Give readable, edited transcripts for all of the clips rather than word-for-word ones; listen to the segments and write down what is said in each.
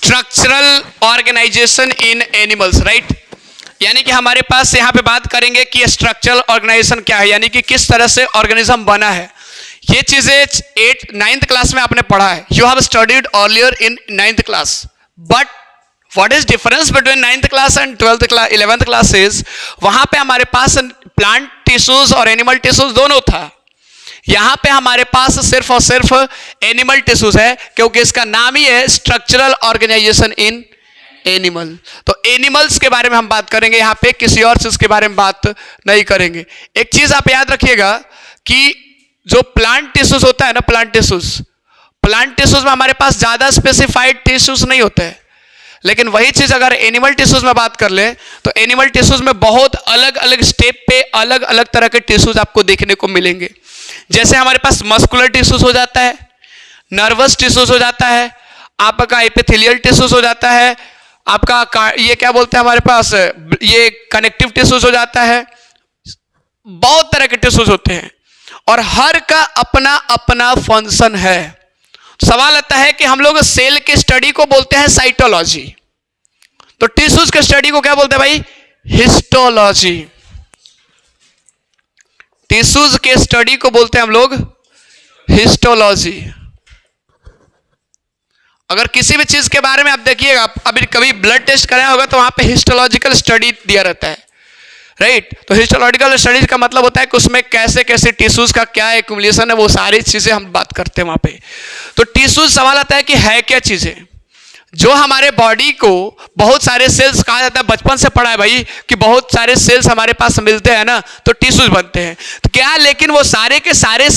Structural organisation इन animals, right. यानी कि हमारे पास यहाँ पे बात करेंगे कि स्ट्रक्चरल ऑर्गेनाइजेशन क्या है, यानी कि किस तरह से ऑर्गेनिज्म बना है। ये चीजें 9th क्लास में आपने पढ़ा है, you have studied earlier in 9th class, but what is difference between 9th class and 12th class 11th class is, वहां पे हमारे पास प्लांट टिश्यूज और एनिमल टिश्यूज दोनों था। यहां पे हमारे पास सिर्फ और सिर्फ एनिमल टिश्यूज है, क्योंकि इसका नाम ही है स्ट्रक्चरल ऑर्गेनाइजेशन इन एनिमल। तो एनिमल्स के बारे में हम बात करेंगे, यहां पे किसी और चीज के बारे में बात नहीं करेंगे। एक चीज आप याद रखिएगा कि जो प्लांट टिश्यूज होता है ना, प्लांट टिश्यूज में हमारे पास ज्यादा स्पेसिफाइड टिश्यूज नहीं होते हैं, लेकिन वही चीज अगर एनिमल टिश्यूज में बात कर ले तो एनिमल टिश्यूज में बहुत अलग अलग स्टेप पे अलग अलग तरह के टिश्यूज आपको देखने को मिलेंगे। जैसे हमारे पास मस्कुलर टिश्यूज हो जाता है, नर्वस टिश्यूज हो जाता है, आपका एपिथेलियल टिश्यूज हो जाता है, आपका ये क्या बोलते हैं हमारे पास, ये कनेक्टिव टिश्यूज हो जाता है। बहुत तरह के टिश्यूज होते हैं और हर का अपना अपना फंक्शन है। सवाल आता है कि हम लोग सेल के स्टडी को बोलते हैं साइटोलॉजी, तो टिश्यूज के स्टडी को क्या बोलते हैं भाई, हिस्टोलॉजी। टिश्यूज के स्टडी को बोलते हैं हम लोग हिस्टोलॉजी। अगर किसी भी चीज के बारे में आप देखिएगा, अभी कभी ब्लड टेस्ट कराया होगा तो वहां पे हिस्टोलॉजिकल स्टडी दिया रहता है, राइट। तो हिस्टोलॉजिकल स्टडीज का मतलब होता है कि उसमें कैसे कैसे टिश्यूज का क्या एक्युमुलेशन है, वो सारी चीजें हम बात करते हैं वहां पे। तो टिश्यूज, सवाल आता है कि है क्या चीजें, जो हमारे बॉडी को बहुत सारे सेल्स कहा जाता है, बचपन से पढ़ा है भाई कि बहुत सारे सेल्स हमारे पास मिलते हैं ना तो टिश्यूज बनते हैं। तो क्या लेकिन वो सारे के सारे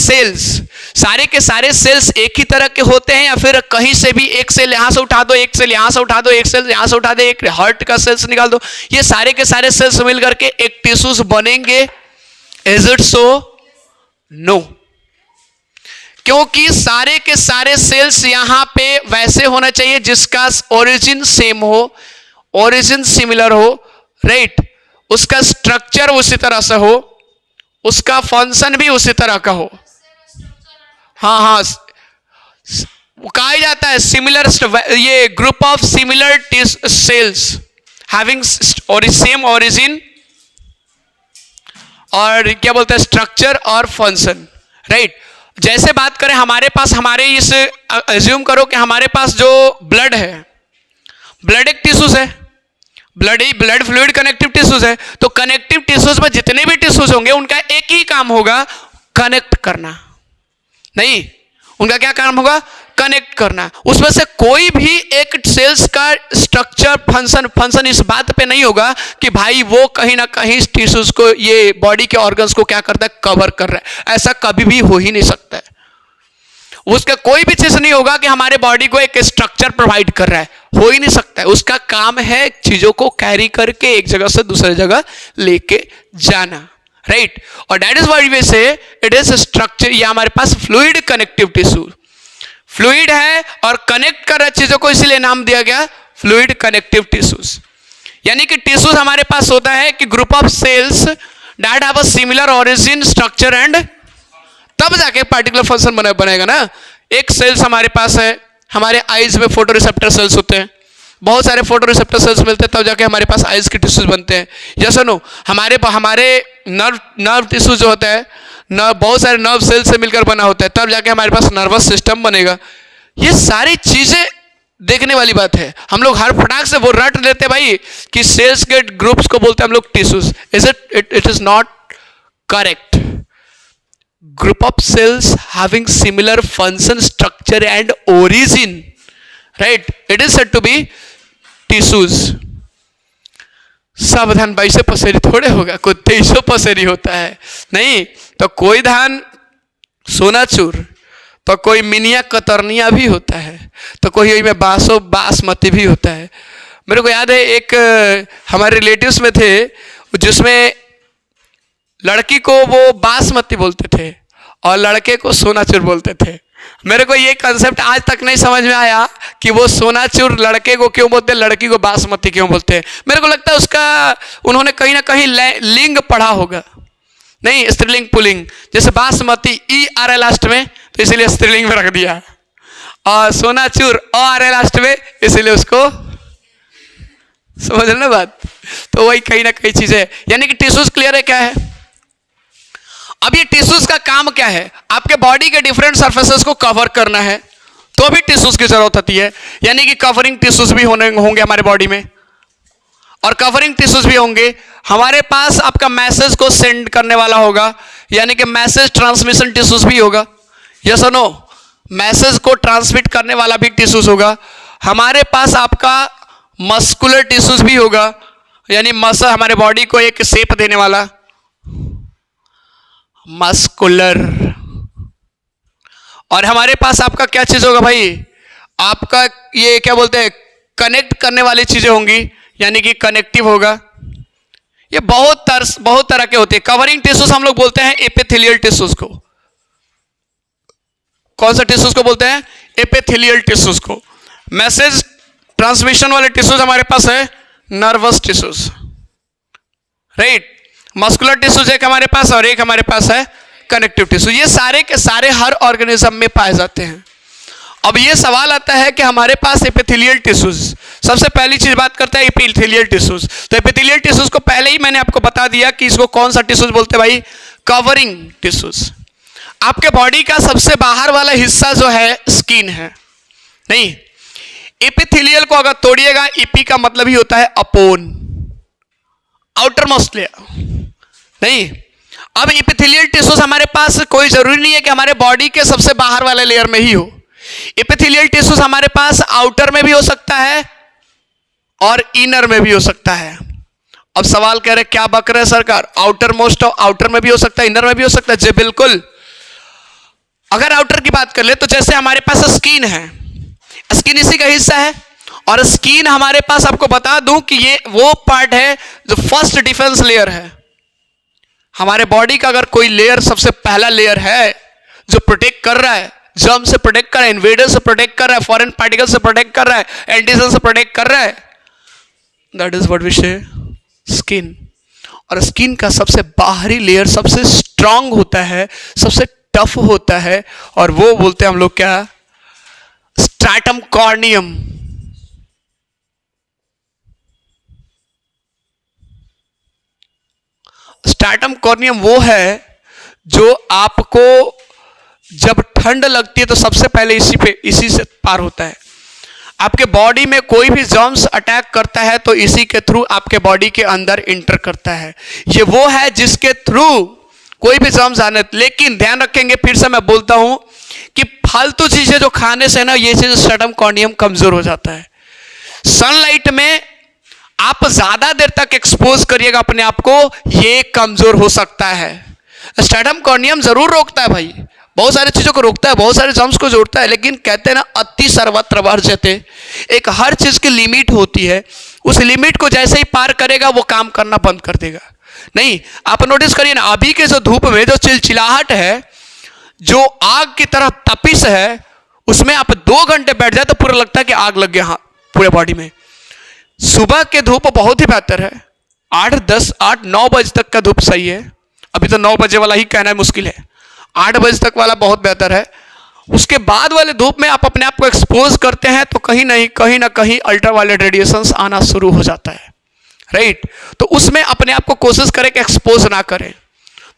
सेल्स एक ही तरह के होते हैं, या फिर कहीं से भी एक सेल यहां से उठा दो, एक सेल यहां से उठा दो, एक सेल यहां से उठा दो, एक हार्ट का सेल्स निकाल दो, ये सारे के सारे सेल्स मिल करके एक टिश्यूज बनेंगे? Is it so? नो, क्योंकि सारे के सारे सेल्स यहां पे वैसे होना चाहिए जिसका ओरिजिन सेम हो, ओरिजिन सिमिलर हो, राइट। उसका स्ट्रक्चर उसी तरह से हो, उसका फंक्शन भी उसी तरह का हो। हाँ, कहा जाता है सिमिलर, ये group of similar sales having same origin और क्या बोलते हैं, स्ट्रक्चर और फंक्शन, राइट। जैसे बात करें हमारे पास, हमारे इस अज्यूम करो कि हमारे पास जो ब्लड है, ब्लड एक टिश्यूज है, ब्लड फ्लूइड कनेक्टिव टिश्यूज है। तो कनेक्टिव टिश्यूज में जितने भी टिश्यूज होंगे उनका एक ही काम होगा, कनेक्ट करना। नहीं, उनका क्या काम होगा, कनेक्ट करना। उसमें से कोई भी एक सेल्स का स्ट्रक्चर फंक्शन इस बात पे नहीं होगा कि भाई वो कहीं ना कहीं टिश्यूज को, ये बॉडी के ऑर्गन्स को क्या करता है, कवर कर रहा है। ऐसा कभी भी हो ही नहीं सकता है। उसका कोई भी चीज नहीं होगा कि हमारे बॉडी को एक स्ट्रक्चर प्रोवाइड कर रहा है, हो ही नहीं सकता है। उसका काम है चीजों को कैरी करके एक जगह से दूसरे जगह लेके जाना, राइट। और दैट इज व्हाई वी से इट इज स्ट्रक्चर। ये हमारे पास फ्लूइड कनेक्टिव टिश्यू, फ्लूइड है और कनेक्ट कर रहा चीजों को, इसीलिए नाम दिया गया फ्लूइड कनेक्टिव टिश्यूज। यानी कि टिश्यूज हमारे पास होता है कि group of cells that have a similar origin, structure and, तब जाके पार्टिकुलर फंक्शन बनेगा ना। एक सेल्स हमारे पास है, हमारे आईज में फोटो रिसेप्टर सेल्स होते हैं, बहुत सारे फोटो रिसेप्टर सेल्स मिलते हैं, तब जाके हमारे पास आईज के टिश्यूज बनते हैं। जैसे नो हमारे नर्व टिश्यूज जो होता है, बहुत सारे नर्व सेल्स से मिलकर बना होता है, तब जाके हमारे पास नर्वस सिस्टम बनेगा। ये सारी चीजें देखने वाली बात है। हम लोग हर फटाक से वो रट लेते भाई कि सेल्स के ग्रुप्स को बोलते हैं हम लोग tissues. It is not correct. Group of cells having similar function, structure and origin, right, it is said to be tissues. सावधान, भाई से पसेरी थोड़े होगा, कोई 2300 पसेरी होता है नहीं। तो कोई धान सोनाचूर, तो कोई मिनिया कतरनिया भी होता है, तो कोई में बासमती भी होता है। मेरे को याद है एक हमारे रिलेटिव्स में थे जिसमें लड़की को वो बासमती बोलते थे और लड़के को सोनाचूर बोलते थे। मेरे को ये कंसेप्ट आज तक नहीं समझ में आया कि वो सोनाचूर लड़के को क्यों बोलते हैं, लड़की को बासमती क्यों बोलते हैं। मेरे को लगता है उसका उन्होंने कहीं ना कहीं लिंग पढ़ा होगा, नहीं स्त्रीलिंग पुलिंग, जैसे बासमती ER लास्ट में, तो इसीलिए स्त्रीलिंग में रख दिया। और सोना चूर आ रहा है लास्ट में, इसीलिए उसको, समझ रहे ना बात। तो वही कहीं ना कहीं चीजें है, यानी कि टिश्यूज क्लियर है क्या है। अब ये टिश्यूज का काम क्या है, आपके बॉडी के डिफरेंट सरफेसेस को कवर करना है, तो भी टिश्यूज की जरूरत होती है, यानी कि कवरिंग टिश्यूज भी होंगे हमारे बॉडी में, और कवरिंग टिश्यूज भी होंगे हमारे पास। आपका मैसेज को सेंड करने वाला होगा, यानी कि मैसेज ट्रांसमिशन टिश्यूज भी होगा, यस और नो, मैसेज को ट्रांसमिट करने वाला भी टिश्यूज होगा हमारे पास। आपका मस्कुलर टिश्यूज भी होगा, यानी मसल, हमारे बॉडी को एक शेप देने वाला मस्कुलर। और हमारे पास आपका क्या चीज होगा भाई, आपका ये क्या बोलते हैं, कनेक्ट करने वाली चीजें होंगी, यानी कि कनेक्टिव होगा। ये बहुत तरह के होते हैं। कवरिंग टिश्यूज हम लोग बोलते हैं एपिथेलियल टिश्यूज को। कौन सा टिश्यूज को बोलते हैं, एपिथेलियल टिश्यूज को। मैसेज ट्रांसमिशन वाले टिश्यूज हमारे पास है nervous tissues, right. Muscular tissues एक हमारे पास और एक हमारे पास है कनेक्टिव टिश्यू। ये सारे के सारे हर ऑर्गेनिज्म में पाए जाते हैं। अब ये सवाल आता है कि हमारे पास एपिथेलियल टिश्यूज, सबसे पहली चीज बात करते हैं एपिथेलियल टिश्यूज। तो एपिथेलियल टिश्यूज को पहले ही मैंने आपको बता दिया कि इसको कौन सा टिश्यूज बोलते हैं भाई, कवरिंग टिश्यूज। आपके बॉडी का सबसे बाहर वाला हिस्सा जो है स्किन है, नहीं। एपिथेलियल को अगर तोड़िएगा, ईपी का मतलब ही होता है अपोन, आउटर मोस्ट लेयर, नहीं। अब एपिथेलियल टिश्यूज हमारे पास कोई जरूरी नहीं है कि हमारे बॉडी के सबसे बाहर वाले लेयर में ही हो। एपिथेलियल टिश्यूज हमारे पास आउटर में भी हो सकता है और इनर में भी हो सकता है। अब सवाल कह रहे क्या बक रहे सरकार, आउटर मोस्ट आउटर में भी हो सकता है, इनर में भी हो सकता है। जी बिल्कुल। अगर आउटर की बात कर ले तो जैसे हमारे पास स्किन है, स्किन इसी का हिस्सा है, और स्किन हमारे पास, आपको बता दूं कि ये वो पार्ट है जो फर्स्ट डिफेंस लेयर है हमारे बॉडी का। अगर कोई लेयर सबसे पहला लेयर है जो प्रोटेक्ट कर रहा है, जर्म से प्रोटेक्ट कर रहा है, इन्वेडर से प्रोटेक्ट कर रहा है, फॉरेन पार्टिकल से प्रोटेक्ट कर रहा है, एंटीजन से प्रोटेक्ट कर रहा है, दैट इज व्हाट वी से स्किन। और स्किन का सबसे बाहरी लेयर सबसे स्ट्रांग होता है, सबसे टफ होता है, और वो बोलते हैं हम लोग क्या, स्ट्रैटम कॉर्नियम। स्ट्रैटम कॉर्नियम वो है जो आपको जब ठंड लगती है तो सबसे पहले इसी से पार होता है। आपके बॉडी में कोई भी जर्म्स अटैक करता है तो इसी के थ्रू आपके बॉडी के अंदर इंटर करता है। ये वो है जिसके थ्रू कोई भी जर्म्स आने, लेकिन ध्यान रखेंगे, फिर से मैं बोलता हूं कि फालतू चीजें जो खाने से ना, ये चीज स्ट्रैटम कॉर्नियम कमजोर हो जाता है। सनलाइट में आप ज्यादा देर तक एक्सपोज करिएगा अपने आप को, ये कमजोर हो सकता है। स्ट्रैटम कॉर्नियम जरूर रोकता है भाई, बहुत सारी चीजों को रोकता है, बहुत सारे जर्म्स को जोड़ता है, लेकिन कहते हैं ना अति सर्वत्र वर्ज्यते, एक हर चीज की लिमिट होती है। उस लिमिट को जैसे ही पार करेगा वो काम करना बंद कर देगा। नहीं, आप नोटिस करिए ना, अभी के जो धूप में जो चिलचिलाहट है, जो आग की तरह तपिश है, उसमें आप 2 घंटे बैठ जाए तो पूरा लगता है कि आग लग गया पूरे बॉडी में। सुबह के धूप बहुत ही बेहतर है, 8, 10, 8, 9 बजे तक का धूप सही है। अभी तो 9 बजे वाला ही कहना मुश्किल है, 8 बजे तक वाला बहुत बेहतर है। उसके बाद वाले धूप में आप अपने आप को एक्सपोज करते हैं तो कहीं ना कहीं अल्ट्रावायलेट रेडिएशंस आना शुरू हो जाता है, राइट। तो उसमें अपने आप को कोशिश करें कि एक्सपोज ना करें,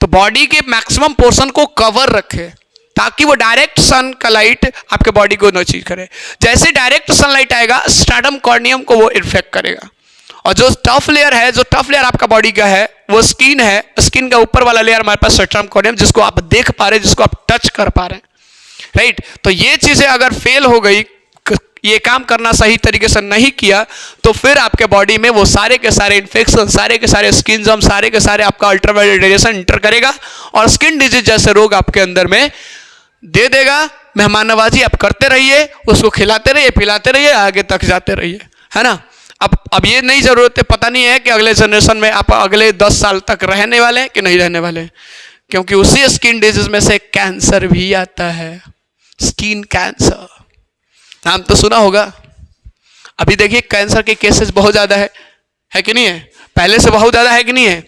तो बॉडी के मैक्सिमम पोर्शन को कवर रखें ताकि वो डायरेक्ट सन का लाइट आपके बॉडी को न चीज करे। जैसे डायरेक्ट सनलाइट आएगा, स्ट्रैटम कॉर्नियम को वो इन्फेक्ट करेगा। और जो टफ लेयर है, जो टफ लेयर आपका बॉडी का है, वो स्किन है। स्किन का ऊपर वाला लेयर हमारे पास स्ट्रैटम कॉर्नियम, जिसको आप देख पा रहे हैं, जिसको आप टच कर पा रहे हैं, राइट। तो ये चीजें अगर फेल हो गई, ये काम करना सही तरीके से नहीं किया, तो फिर आपके बॉडी में वो सारे के सारे इन्फेक्शन, सारे के सारे स्किन जर्म, सारे के सारे आपका अल्ट्रावायलेट रेडिएशन इंटर करेगा और स्किन डिजीज जैसे रोग आपके अंदर में दे देगा। मेहमान नवाजी आप करते रहिए, उसको खिलाते रहिए, पिलाते रहिए, आगे तक जाते रहिए, है ना। अब ये नहीं जरूरत है, पता नहीं है कि अगले जनरेशन में आप अगले 10 साल तक रहने वाले हैं कि नहीं रहने वाले, क्योंकि उसी स्किन डिजीज में से कैंसर भी आता है, स्किन कैंसर, नाम तो सुना होगा। अभी देखिए कैंसर के केसेस बहुत ज्यादा है कि नहीं है, पहले से बहुत ज्यादा है कि नहीं है।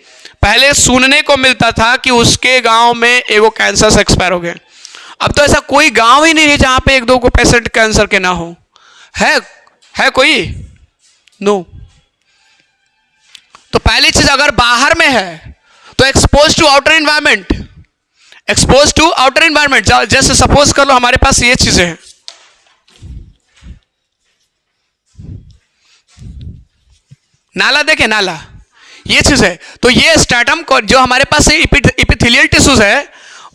पहले सुनने को मिलता था कि उसके गांव में एगो कैंसर से एक्सपायर हो गए, अब तो ऐसा कोई गांव ही नहीं है जहां पे एक दो को पेशेंट कैंसर के ना हो। है कोई? नो। तो पहली चीज, अगर बाहर में है तो expose to outer environment, expose to outer environment. जैसे सपोज कर लो हमारे पास ये चीजें हैं, नाला देखे, नाला, ये चीज है। तो ये स्ट्रैटम जो हमारे पास एपिथेलियल टिश्यूज है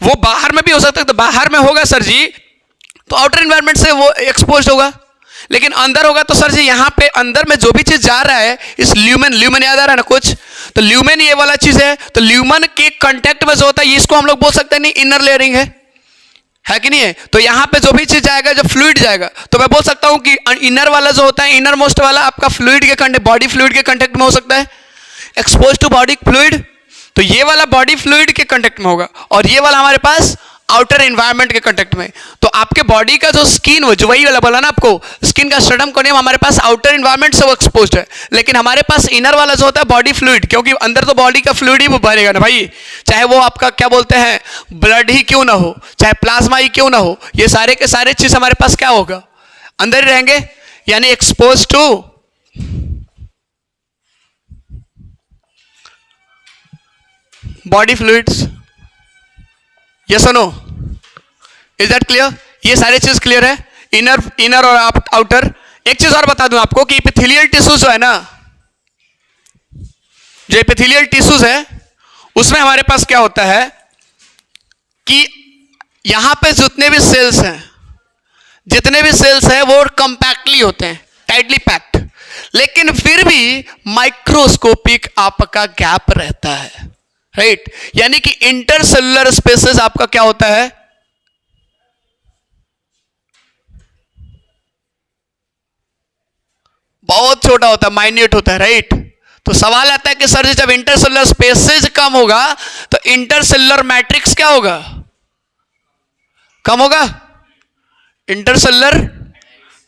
वो बाहर में भी हो सकता है। तो बाहर में होगा सर जी तो आउटर एनवायरमेंट से वो एक्सपोज होगा, लेकिन अंदर होगा तो सर जी यहाँ पे अंदर में जो भी चीज जा रहा है, इस ल्यूमेन, ल्यूमेन याद आ रहा है ना कुछ, तो ल्यूमेन ये वाला चीज है। तो ल्यूमेन के कांटेक्ट में जो होता है इसको हम लोग बोल सकते हैं नहीं इनर लेयरिंग है कि नहीं है। तो यहाँ पे जो भी चीज जाएगा, जो फ्लूइड जाएगा, तो मैं बोल सकता हूँ कि इनर वाला जो होता है, इनर मोस्ट वाला आपका फ्लूइड के कंटेक्ट, बॉडी फ्लूइड के कंटेक्ट में हो सकता है, एक्सपोज टू बॉडी फ्लूइड। तो ये वाला बॉडी फ्लूइड के कंटेक्ट में होगा और ये वाला हमारे पास आउटर एनवायरनमेंट के कंटेक्ट में। तो आपके बॉडी का जो स्किन, वो जो वही वाला बोला ना आपको, स्किन का स्ट्रैटम कोनियम हमारे पास आउटर एनवायरनमेंट से वो एक्सपोज्ड है, लेकिन हमारे पास इनर वाला जो होता है बॉडी फ्लूइड, क्योंकि अंदर तो बॉडी का फ्लूइड ही वो भरेगा ना भाई, चाहे वो आपका क्या बोलते हैं ब्लड ही क्यों ना हो, चाहे प्लाज्मा ही क्यों ना हो, ये सारे के सारे चीज हमारे पास क्या होगा, अंदर ही रहेंगे, यानी expose to body fluids. Yes और नो? Is that clear? ये सारी चीज क्लियर है, इनर और आउटर। एक चीज और बता दूं आपको कि एपिथेलियल टिश्यूज जो है ना, जो एपिथेलियल टिश्यूज है उसमें हमारे पास क्या होता है कि यहां पे जितने भी सेल्स हैं वो कंपैक्टली होते हैं, टाइटली पैक्ड, लेकिन फिर भी माइक्रोस्कोपिक आपका गैप रहता है, राइट? यानी कि इंटरसेलुलर स्पेसेस आपका क्या होता है, बहुत छोटा होता है, माइन्यूट होता है, राइट? तो सवाल आता है कि सर जी जब इंटरसेलुलर स्पेसेस कम होगा तो इंटरसेलुलर मैट्रिक्स क्या होगा, कम होगा। इंटरसेलुलर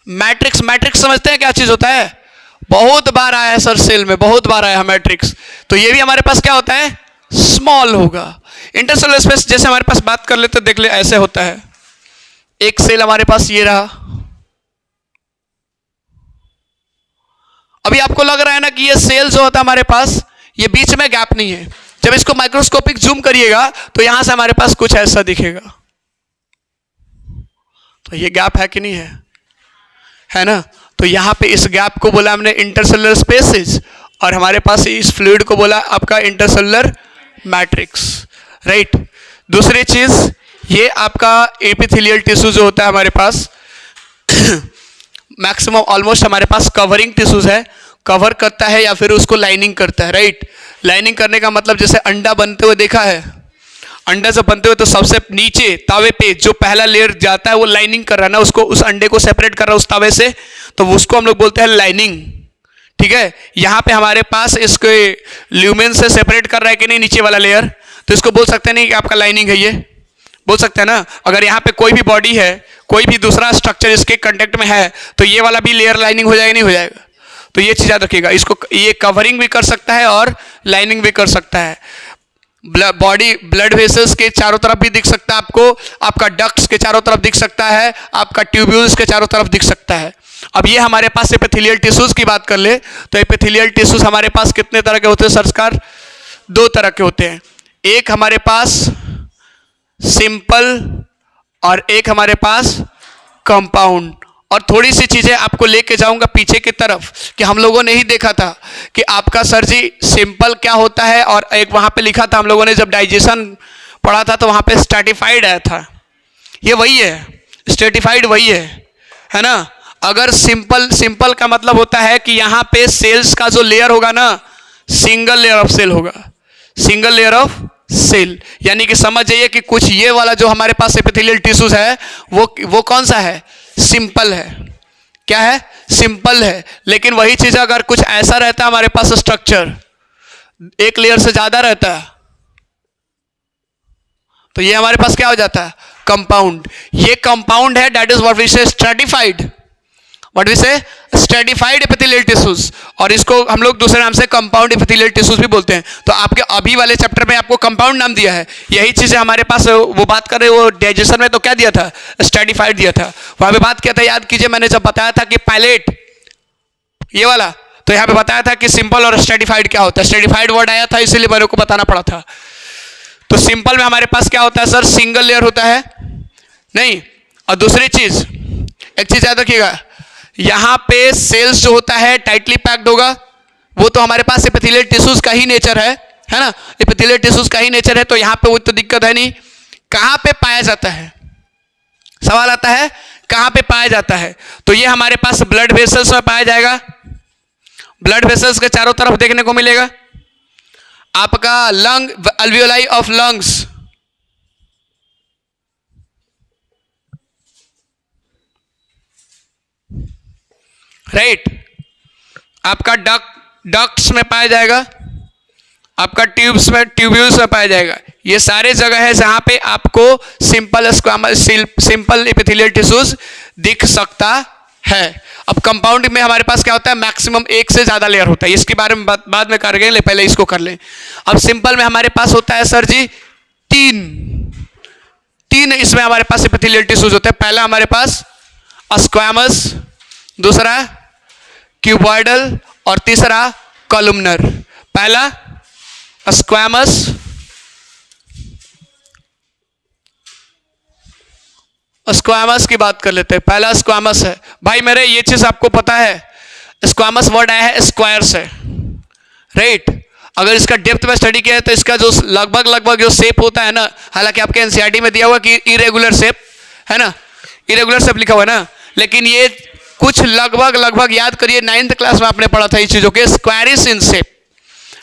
मैट्रिक्स, मैट्रिक्स समझते हैं क्या चीज होता है? बहुत बार आया है सर, सेल में बहुत बार आया है मैट्रिक्स। तो ये भी हमारे पास क्या होता है, स्मॉल होगा। इंटरसेलुलर स्पेस जैसे हमारे पास बात कर लेते, देख ले ऐसे होता है, एक सेल हमारे पास ये रहा। अभी आपको लग रहा है ना कि ये सेल जो होता है हमारे पास, ये बीच में गैप नहीं है। जब इसको माइक्रोस्कोपिक जूम करिएगा तो यहां से हमारे पास कुछ ऐसा दिखेगा। तो ये गैप है कि नहीं है ना? तो यहां पे इस गैप को बोला हमने इंटरसेलुलर स्पेसेस, और हमारे पास इस फ्लूइड को बोला आपका इंटरसेलुलर मैट्रिक्स, राइट? दूसरी चीज, ये आपका एपिथेलियल टिश्यू जो होता है हमारे पास मैक्सिमम ऑलमोस्ट हमारे पास कवरिंग टिश्यूज है, कवर करता है या फिर उसको लाइनिंग करता है, राइट? लाइनिंग करने का मतलब जैसे अंडा बनते हुए देखा है, अंडा जब बनते हुए तो सबसे नीचे तावे पे जो पहला लेयर जाता है वो लाइनिंग कर रहा है ना, उसको, उस अंडे को सेपरेट कर रहा है उस तावे से, तो उसको हम लोग बोलते हैं लाइनिंग, ठीक है? यहां पे हमारे पास इसको ल्यूमेन से सेपरेट कर रहा है कि नहीं नीचे वाला लेयर, तो इसको बोल सकते हैं नहीं कि आपका लाइनिंग है, ये बोल सकते हैं ना। अगर यहाँ पे कोई भी बॉडी है, कोई भी दूसरा स्ट्रक्चर इसके कांटेक्ट में है, तो ये वाला भी लेयर लाइनिंग हो जाएगा, नहीं हो जाएगा? तो ये चीज याद रखिएगा, इसको ये कवरिंग भी कर सकता है और लाइनिंग भी कर सकता है। बॉडी ब्लड वेसल्स के चारों तरफ भी दिख सकता है आपको, आपका डक्ट्स के चारों तरफ दिख सकता है, आपका ट्यूब्यूल्स के चारों तरफ दिख सकता है। अब ये हमारे पास एपिथेलियल टिश्यूज की बात कर ले तो एपिथेलियल टिश्यूज हमारे पास कितने तरह के होते हैं संस्कार? दो तरह के होते हैं, एक हमारे पास सिंपल और एक हमारे पास कंपाउंड। और थोड़ी सी चीजें आपको लेके जाऊंगा पीछे की तरफ कि हम लोगों ने ही देखा था कि आपका सर जी सिंपल क्या होता है, और एक वहां पे लिखा था हम लोगों ने जब डाइजेशन पढ़ा था तो वहां पे स्ट्रैटिफाइड आया था, ये वही है, स्ट्रैटिफाइड वही है ना? अगर सिंपल का मतलब होता है कि यहाँ पे सेल्स का जो लेयर होगा ना, सिंगल लेयर ऑफ सेल होगा, सिंगल लेयर ऑफ सेल, यानी कि समझ जाइए कि कुछ ये वाला जो हमारे पास एपिथेलियल टिश्यूज है वो कौन सा है? सिंपल है। क्या है? सिंपल है। लेकिन वही चीज अगर कुछ ऐसा रहता है हमारे पास स्ट्रक्चर, एक लेयर से ज्यादा रहता है, तो ये हमारे पास क्या हो जाता है? कंपाउंड। ये कंपाउंड है, दैट इज व्हाट वी से स्ट्रैटिफाइड, व्हाट वी से स्ट्रेटिफाइड एपिथेलियल टिश्यूज, और इसको हम लोग दूसरे नाम से कंपाउंड एपिथेलियल टिश्यूज भी बोलते हैं। तो आपके अभी वाले चैप्टर में आपको कंपाउंड नाम दिया है, यही चीजें हमारे पास वो बात कर रहे वो डाइजेशन में तो क्या दिया था, स्ट्रेटिफाइड दिया था। वहां पे बात किया था, याद कीजिए, मैंने जब बताया था कि पायलेट ये वाला, तो यहाँ पे बताया था कि सिंपल और स्ट्रेटिफाइड क्या होता है। स्ट्रेटिफाइड वर्ड आया था इसीलिए मेरे को बताना पड़ा था। तो सिंपल में हमारे पास क्या होता है सर, सिंगल लेयर होता है नहीं। और दूसरी चीज, एक चीज याद रखिएगा, यहां पे सेल्स जो होता है टाइटली पैक्ड होगा, वो तो हमारे पास एपिथेलियल टिश्यूज का ही नेचर है ना, एपिथेलियल टिश्यूज का ही नेचर है। तो यहां पे वो तो दिक्कत है नहीं। कहां पे पाया जाता है, सवाल आता है कहां पे पाया जाता है। तो ये हमारे पास ब्लड वेसल्स में पाया जाएगा। ब्लड वेसल्स के चारों तरफ देखने को मिलेगा आपका lung, alveoli of lungs, right. आपका डक्ट्स में पाया जाएगा, आपका ट्यूब्स में, ट्यूब्यूल्स में पाया जाएगा। ये सारे जगह है जहां पे आपको सिंपल एपिथेलियल टिश्यूज दिख सकता है। अब कंपाउंड में हमारे पास क्या होता है, मैक्सिमम एक से ज्यादा लेयर होता है, इसके बारे में बाद में कर गए, पहले इसको कर लें। अब सिंपल में हमारे पास होता है सर जी तीन इसमें हमारे पास एपिथेलियल टिश्यूज होते हैं। पहला हमारे पास स्क्वैमस, दूसरा क्यूबॉइडल, और तीसरा कॉलुमनर। पहला स्क्वैमस, स्क्वामस की बात कर लेते हैं। पहला स्क्वामस है भाई मेरे, ये चीज आपको पता है, स्क्वामस वर्ड आया है स्क्वायर से, राइट। अगर इसका डेप्थ में स्टडी किया है तो इसका जो लगभग जो शेप होता है ना, हालांकि आपके एनसीईआरटी में दिया हुआ कि इरेगुलर शेप है ना, इरेगुलर शेप लिखा हुआ है ना, लेकिन ये कुछ लगभग याद करिए 9th क्लास में आपने पढ़ा था इस चीजों के, स्क्वायरिश इन शेप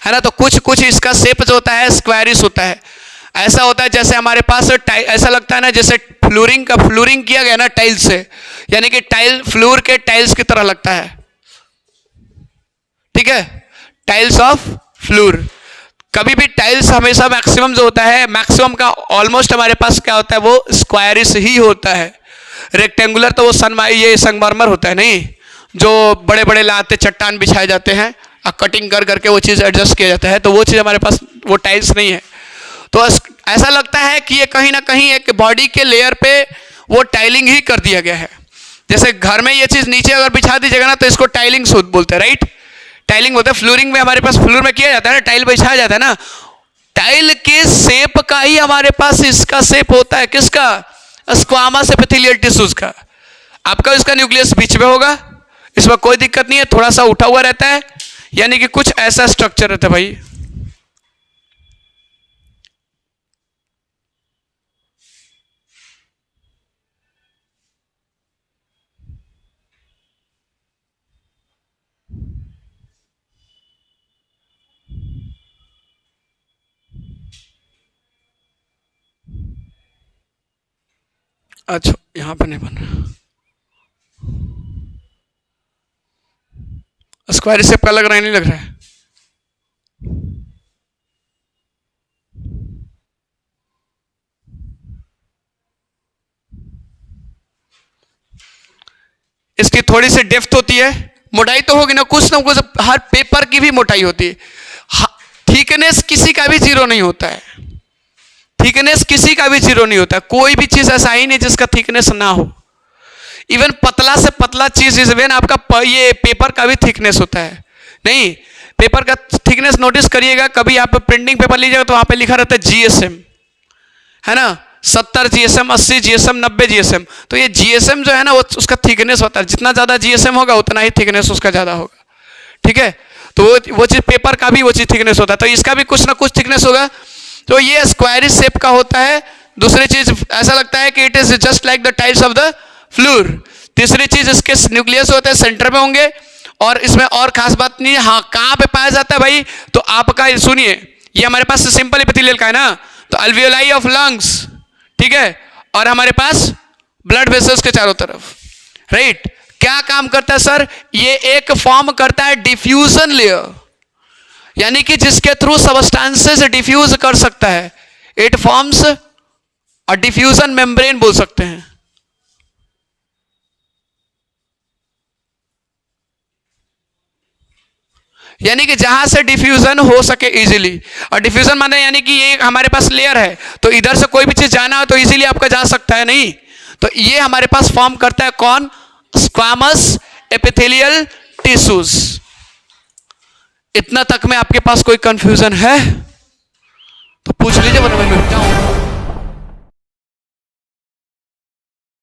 है ना। तो कुछ इसका शेप जो होता है स्क्वायरिश होता है। ऐसा होता है जैसे हमारे पास ऐसा लगता है ना जैसे फ्लोरिंग किया गया ना टाइल्स से, यानी कि टाइल फ्लोर के टाइल्स की तरह लगता है, ठीक है, टाइल्स ऑफ फ्लोर। कभी भी टाइल्स हमेशा मैक्सिमम जो होता है, मैक्सिमम का ऑलमोस्ट हमारे पास क्या होता है, वो स्क्वायरिश ही होता है। रेक्टेंगुलर तो वो ये संगमरमर होता है नहीं, जो बड़े बड़े लाते चट्टान बिछाए जाते हैं और कटिंग कर करके वो चीज़ एडजस्ट किया जाता है, तो वो चीज़ हमारे पास वो टाइल्स नहीं है। तो ऐसा लगता है कि ये कहीं ना कहीं एक बॉडी के लेयर पे वो टाइलिंग ही कर दिया गया है। जैसे घर में ये चीज़ नीचे अगर बिछा दीजिएगा ना तो इसको टाइलिंग बोलते हैं, राइट। टाइलिंग बोलते हैं। फ्लोरिंग में हमारे पास फ्लोर में किया जाता है ना, टाइल बिछाया जाता है ना, टाइल के शेप का ही हमारे पास इसका शेप होता है, किसका, स्क्वामस एपिथेलियल टिश्यूज का। आपका इसका न्यूक्लियस बीच में होगा, इसमें कोई दिक्कत नहीं है, थोड़ा सा उठा हुआ रहता है, यानी कि कुछ ऐसा स्ट्रक्चर रहता है भाई। अच्छा यहां पर नहीं बन रहा, स्क्वायर शेप का लग रहा है, नहीं लग रहा है। इसकी थोड़ी सी डेप्थ होती है, मोटाई तो होगी ना कुछ, हर पेपर की भी मोटाई होती है। थिकनेस किसी का भी जीरो नहीं होता है, थिकनेस किसी का भी जीरो नहीं होता है। कोई भी चीज ऐसा ही नहीं जिसका थिकनेस ना हो। इवन पतला से पतला चीज इवन आपका ये पेपर का भी थिकनेस होता है। नहीं, पेपर का थिकनेस नोटिस करिएगा, कभी आप प्रिंटिंग पेपर लीजिएगा तो वहां पे लिखा रहता है जीएसएम, है ना, 70 जीएसएम, 80 जीएसएम, 90 जीएसएम। तो ये जीएसएम जो है ना वो उसका थिकनेस होता है, जितना ज्यादा जीएसएम होगा उतना ही थिकनेस उसका ज्यादा होगा, ठीक है। तो वो चीज पेपर का भी वो चीज थिकनेस होता है, तो इसका भी कुछ ना कुछ थिकनेस होगा। तो ये स्क्वायरिश शेप का होता है। दूसरी चीज ऐसा लगता है कि it is just like the tiles of the floor. तीसरी चीज इसके न्यूक्लियस होते हैं सेंटर में होंगे, और इसमें और खास बात नहीं है। हाँ, कहां पे पाया जाता है भाई, तो आपका सुनिए, ये हमारे पास सिंपल एपिथेलियल का है ना, तो अल्वियोलाई ऑफ लंग्स, ठीक है, और हमारे पास ब्लड वेसल्स के चारों तरफ, राइट। क्या काम करता है सर, ये एक फॉर्म करता है डिफ्यूजन लेयर, यानी कि जिसके थ्रू सबस्टेंसेस डिफ्यूज कर सकता है। It forms a diffusion membrane बोल सकते हैं। यानी कि जहां से डिफ्यूजन हो सके इजीली। और डिफ्यूजन माने यानी कि ये हमारे पास लेयर है, तो इधर से कोई भी चीज जाना हो तो इजीली आपका जा सकता है नहीं। तो ये हमारे पास फॉर्म करता है कौन? Squamous epithelial tissues. इतना तक में आपके पास कोई कंफ्यूजन है तो पूछ लीजिए, वरना मैं मिट जाऊंगा।